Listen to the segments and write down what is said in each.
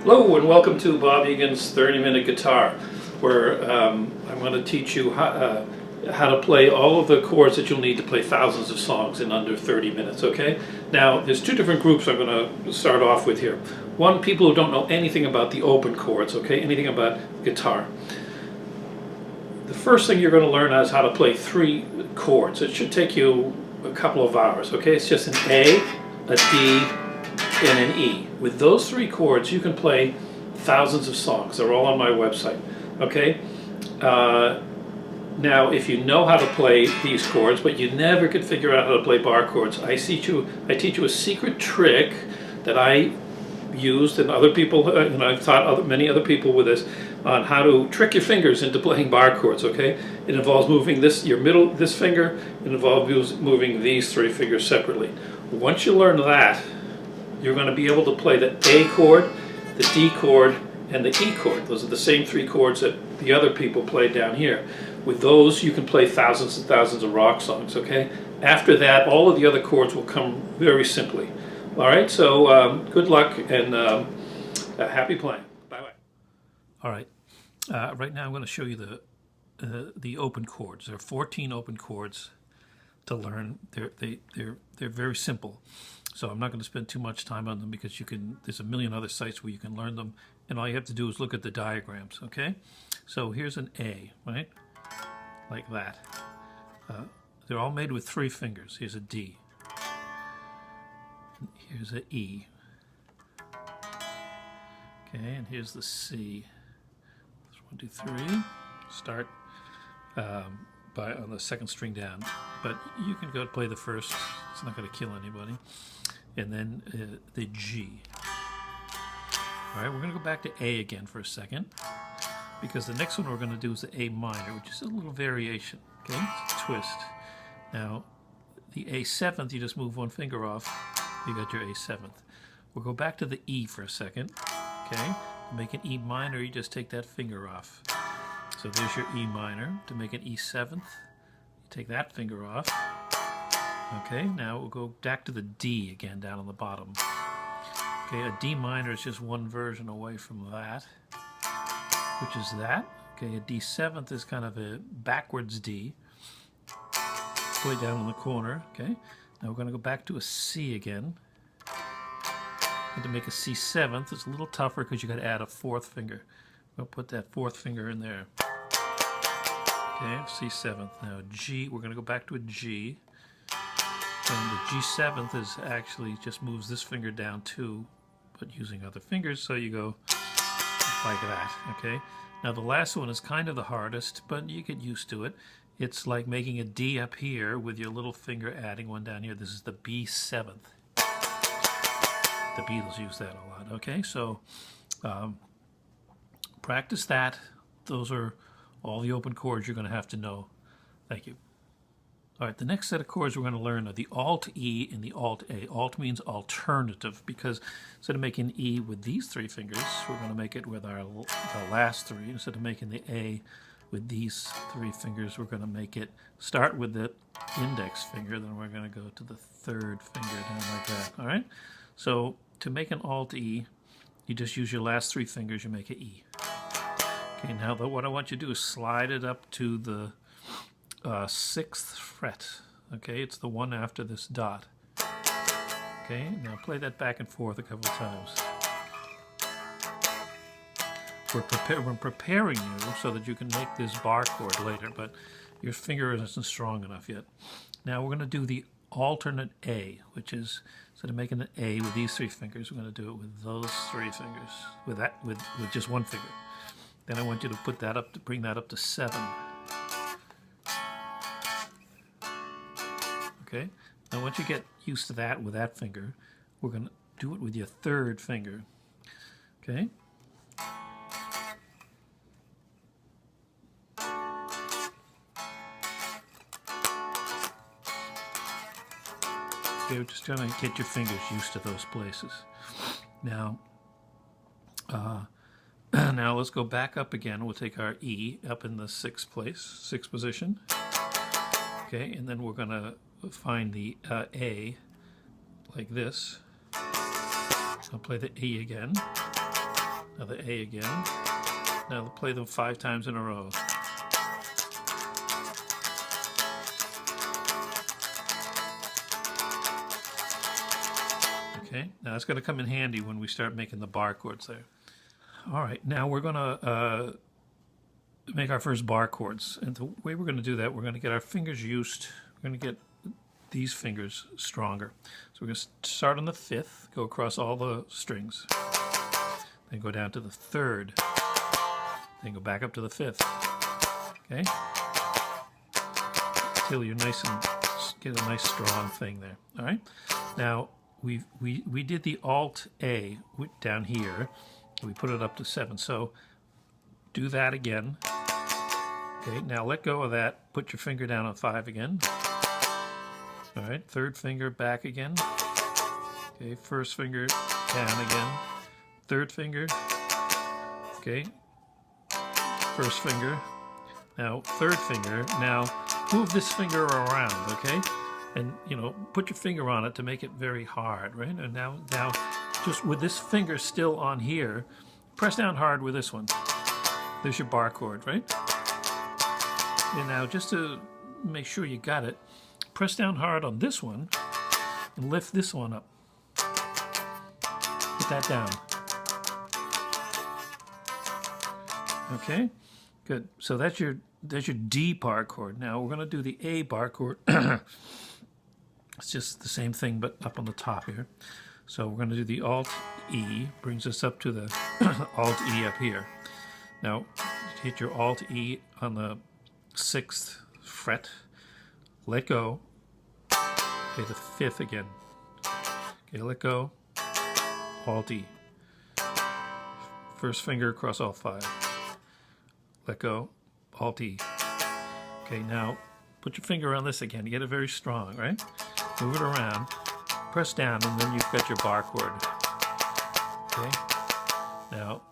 Hello and welcome to Bob Egan's 30-minute guitar, where I'm going to teach you how to play all of the chords that you'll need to play thousands of songs in under 30 minutes, okay? Now, there's two different groups I'm going to start off with here. One, people who don't know anything about the open chords, okay? Anything about guitar. The first thing you're going to learn is how to play three chords. It should take you a couple of hours, okay? It's just an A, a D, and an E. With those three chords, you can play thousands of songs. They're all on my website, okay? Now, if you know how to play these chords, but you never could figure out how to play bar chords, I teach you a secret trick that I used, and other people, and I've taught many other people with this, on how to trick your fingers into playing bar chords, okay? It involves moving this finger, it involves moving these three fingers separately. Once you learn that, you're going to be able to play the A chord, the D chord, and the E chord. Those are the same three chords that the other people played down here. With those, you can play thousands and thousands of rock songs, okay? After that, all of the other chords will come very simply. All right, so good luck and happy playing. Bye-bye. All right, right now I'm going to show you the open chords. There are 14 open chords to learn. They're very simple. So I'm not going to spend too much time on them because there's a million other sites where you can learn them, and all you have to do is look at the diagrams, okay? So here's an A, right? Like that. They're all made with three fingers. Here's a D. Here's an E. Okay, and here's the C. So 1, 2, 3. Start on the second string down, but you can go play the first. It's not going to kill anybody. And then the G. All right, we're going to go back to A again for a second, because the next one we're going to do is the A minor, which is a little variation. Okay, it's a twist. Now, the A7th, you just move one finger off. You got your A7th. We'll go back to the E for a second. Okay, to make an E minor, you just take that finger off. So there's your E minor. To make an E7th, you take that finger off. Okay, now we'll go back to the D again down on the bottom. Okay, a D minor is just one version away from that, which is that. Okay, a D7th is kind of a backwards D, way down in the corner. Okay, now we're going to go back to a C again. And to make a C7th, it's a little tougher because you got to add a fourth finger. We'll put that fourth finger in there. Okay, C7th. Now G, we're going to go back to a G. And the G7th is actually just moves this finger down too, but using other fingers, so you go like that, okay? Now the last one is kind of the hardest, but you get used to it. It's like making a D up here with your little finger adding one down here. This is the B7th. The Beatles use that a lot, okay? So practice that. Those are all the open chords you're going to have to know. Thank you. All right, the next set of chords we're going to learn are the Alt E and the Alt A. Alt means alternative, because instead of making E with these three fingers, we're going to make it with the last three. Instead of making the A with these three fingers, we're going to make it start with the index finger, then we're going to go to the third finger down like that. All right? So to make an Alt E, you just use your last three fingers, you make an E. Okay, now what I want you to do is slide it up to the 6th fret. Okay, it's the one after this dot. Okay, now play that back and forth a couple of times. We're preparing you so that you can make this bar chord later, but your finger isn't strong enough yet. Now we're going to do the alternate A, which is, instead of making an A with these three fingers, we're going to do it with those three fingers, with just one finger. Then I want you to put that up, to bring that up to 7. Okay, now once you get used to that with that finger, we're going to do it with your third finger. Okay? Okay, we're just trying to get your fingers used to those places. Now, now let's go back up again. We'll take our E up in the 6th place, 6th position. Okay, and then we're going to find the A like this. I'll play the E again. Now the A again. Now play them 5 times in a row. Okay, now it's going to come in handy when we start making the bar chords there. All right, now we're going to make our first bar chords. And the way we're going to do that, we're going to get our fingers used. We're going to get these fingers stronger. So we're going to start on the 5th, go across all the strings, then go down to the 3rd, then go back up to the 5th. Okay? Till you're nice and get a nice strong thing there. All right? Now, we did the Alt A down here. We put it up to 7. So do that again. Okay, now let go of that. Put your finger down on 5 again. All right, 3rd finger back again. Okay, 1st finger down again. 3rd finger. Okay, 1st finger. Now 3rd finger. Now move this finger around, okay? And, you know, put your finger on it to make it very hard, right? And now just with this finger still on here, press down hard with this one. There's your bar chord, right? And now just to make sure you got it, press down hard on this one and lift this one up. Put that down. Okay, good. So that's your D bar chord. Now we're going to do the A bar chord. It's just the same thing, but up on the top here. So we're going to do the Alt E, brings us up to the Alt E up here. Now, hit your Alt E on the 6th fret. Let go. Okay, the 5th again. Okay, let go. Alt E. 1st finger across all 5. Let go. Alt E. Okay, now put your finger on this again to get it very strong, right? Move it around, press down, and then you've got your bar chord. Okay? Now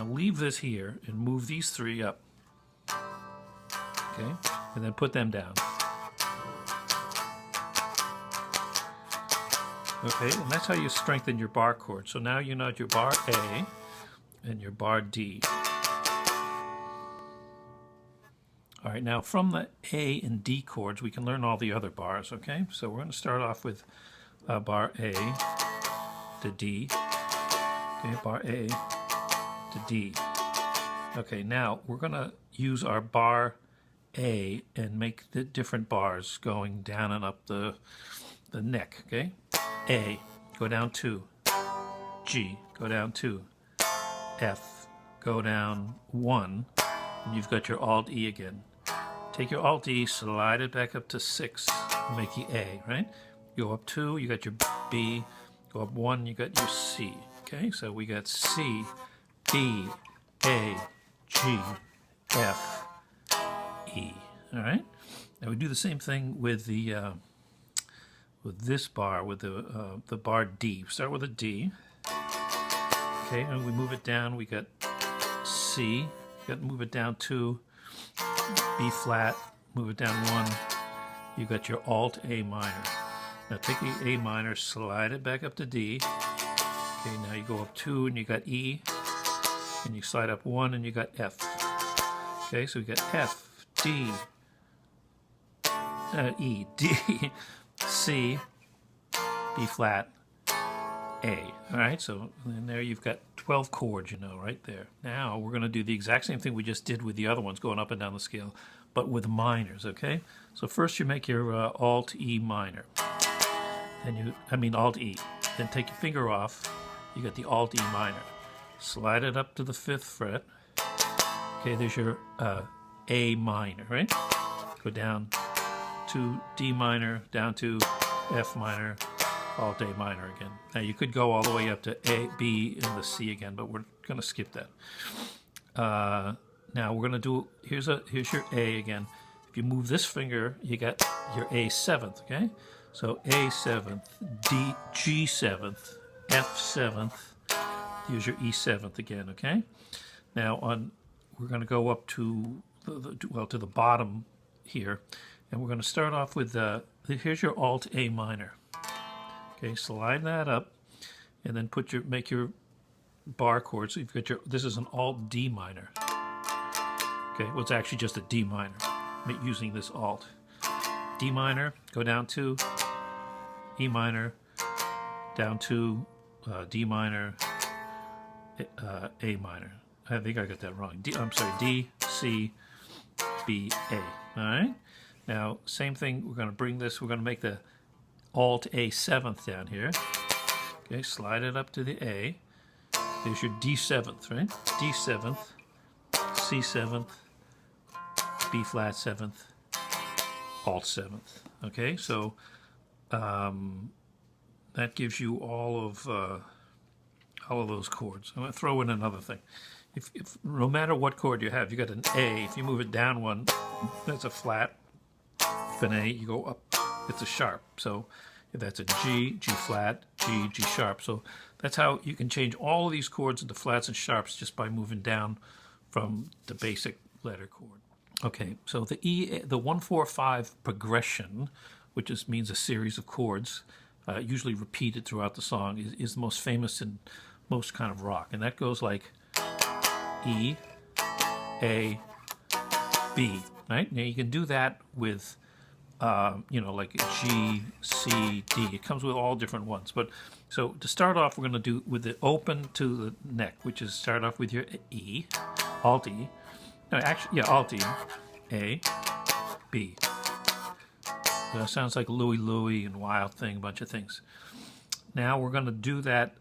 leave this here and move these 3 up. Okay? And then put them down. Okay, and that's how you strengthen your bar chord. So now you know your bar A and your bar D. All right, now from the A and D chords, we can learn all the other bars, okay? So we're going to start off with bar A to D. Okay, bar A to D. Okay, now we're going to use our bar A and make the different bars going down and up the neck, okay? A, go down 2. G, go down 2. F, go down 1. And you've got your Alt E again. Take your Alt E, slide it back up to 6, make the A, right? Go up 2, you got your B. Go up 1, you got your C. Okay, so we got C, B, A, G, F, E. All right. Now we do the same thing with the with this bar, with the bar D. Start with a D. Okay, and we move it down. We got C. Got to move it down 2, B flat, move it down 1. You got your Alt A minor. Now take the A minor, slide it back up to D. Okay, now you go up 2 and you got E, and you slide up 1 and you got F. Okay, so we got F, D, E, D, C, B flat, A. All right, so in there you've got 12 chords, you know, right there. Now we're going to do the exact same thing we just did with the other ones, going up and down the scale, but with minors, okay? So first you make your Alt E minor. Then Alt E. Then take your finger off. You got the Alt E minor. Slide it up to the 5th fret. Okay, there's your A minor, right? Go down to D minor, down to F minor, Alt A minor again. Now you could go all the way up to A, B, and the C again, but we're going to skip that. Now we're going to do, here's your A again. If you move this finger, you got your A 7th, okay? So A 7th, D, G 7th, F 7th, here's your E 7th again, okay? Now we're going to go up to to the bottom here, and we're going to start off with here's your Alt A minor. Okay, slide that up, and then make your bar chord. So you've got your, this is an alt D minor. Okay, well it's actually just a D minor, using this alt. D minor, go down to E minor, down to D minor, A minor. I think I got that wrong. I'm sorry, D, C, B, A. All right. Now, same thing. We're going to bring this. We're going to make the alt A seventh down here. Okay, slide it up to the A. There's your D seventh, right? D seventh, C seventh, B flat seventh, alt seventh. Okay, so that gives you all of those chords. I'm going to throw in another thing. If no matter what chord you have, you got an A. If you move it down one, that's a flat. If an A, you go up, it's a sharp. So if that's a G, G flat, G, G sharp. So that's how you can change all of these chords into flats and sharps just by moving down from the basic letter chord. Okay, so the 1-4-5 progression, which just means a series of chords, usually repeated throughout the song, is the most famous in most kind of rock, and that goes like E, A, B. Right now you can do that with, like G, C, D. It comes with all different ones. But so to start off, we're going to do with the open to the neck, which is start off with your E, alt E. No, actually, yeah, alt E, A, B. That sounds like Louie Louie and Wild Thing, a bunch of things. Now we're going to do that.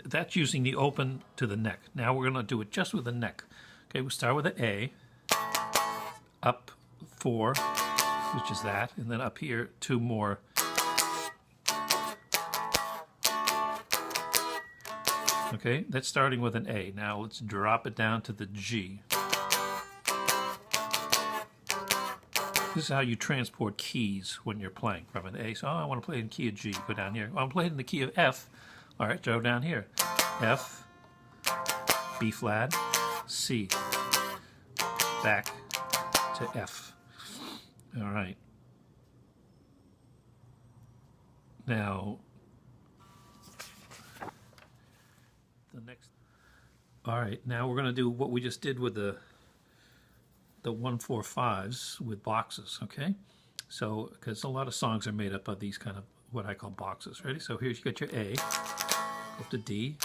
That's using the open to the neck. Now we're going to do it just with the neck. Okay, we'll start with the A, up 4, which is that, and then up here 2 more. Okay, that's starting with an A. Now let's drop it down to the G. This is how you transport keys when you're playing from an A. So, I want to play in key of G. Go down here. I'm playing in the key of F. All right, go down here. F, B flat, C. Back to F. All right. Now, the next. All right, now we're going to do what we just did with the 1-4-5s with boxes, okay? So, because a lot of songs are made up of these kind of what I call boxes. Ready? So here's you got your A, go up to D,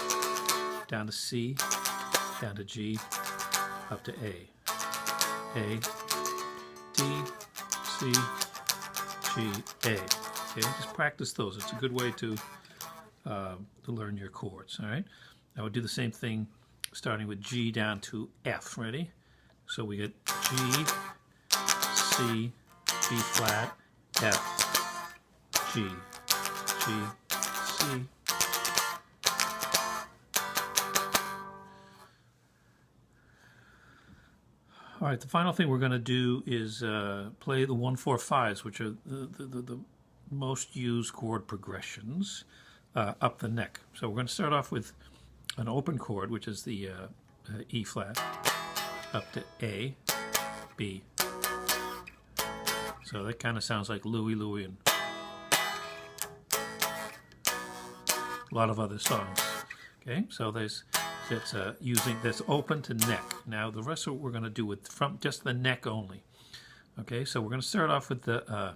down to C, down to G, up to A. A, D, C, G, A. Okay, just practice those. It's a good way to learn your chords. All right. Now we'll do the same thing, starting with G down to F. Ready? So we get G, C, B flat, F, G, G, C. All right, the final thing we're going to do is play the 1-4-5s, which are the most used chord progressions up the neck. So we're going to start off with an open chord, which is the E flat, up to A, B. So that kind of sounds like Louie Louie and a lot of other songs. Okay, so that's using this open to neck. Now the rest of what we're going to do with from just the neck only. Okay, so we're going to start off with the.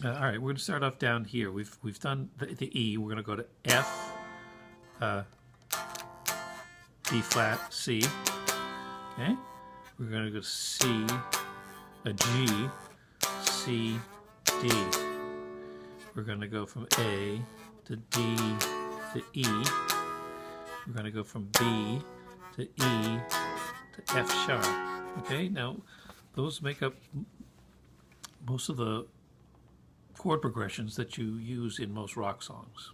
All right, we're going to start off down here. We've done the E. We're going to go to F, B flat, C. Okay, we're going to go to C, a G, C, D. We're going to go from A to D to E. We're going to go from B to E to F sharp. Okay, now those make up most of the chord progressions that you use in most rock songs.